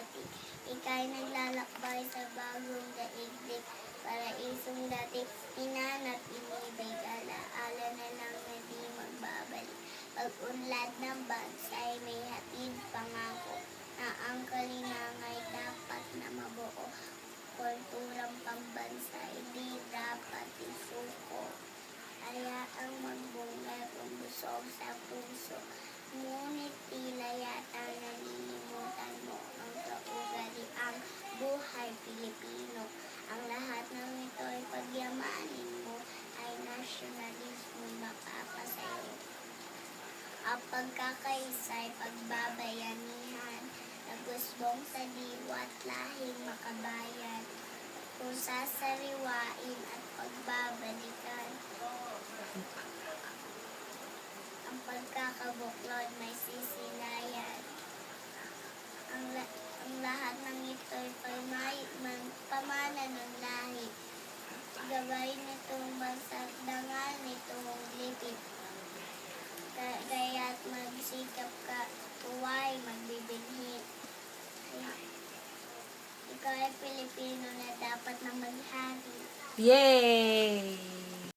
dati. Ika'y naglalakbay sa bagong daigdig, paraisong dati, hinanap inibig, alaala na lang na di magbabalik. Pag-unlad ng bansay, may hatid pangako, na ang kalinangay dapat na mabuo. Kulturang pambansay, di dapat isuko. Kaya ang magbunga kung busog sa puso, ngunit tila yata nalilimutan mo ang kaugaliang buhay Pilipino. Ang lahat ng ito ay pagyamanin mo, ay nasyonalismo mapapasayo. Ang pagkakaisa'y pagbabayanihan, nagusbong sa diwa't lahing makabayan, kung sasariwain at pagbabalikan. Ang pagkakabuklod may sisilayan. Ang lahat ng ito'y pamana ng lahi. Gabay nitong bansa't dangal nitong lipit. Kaya't magsikap ka, huwag magbibinhi. Ikaw ay Pilipino na dapat na maghari. Yay!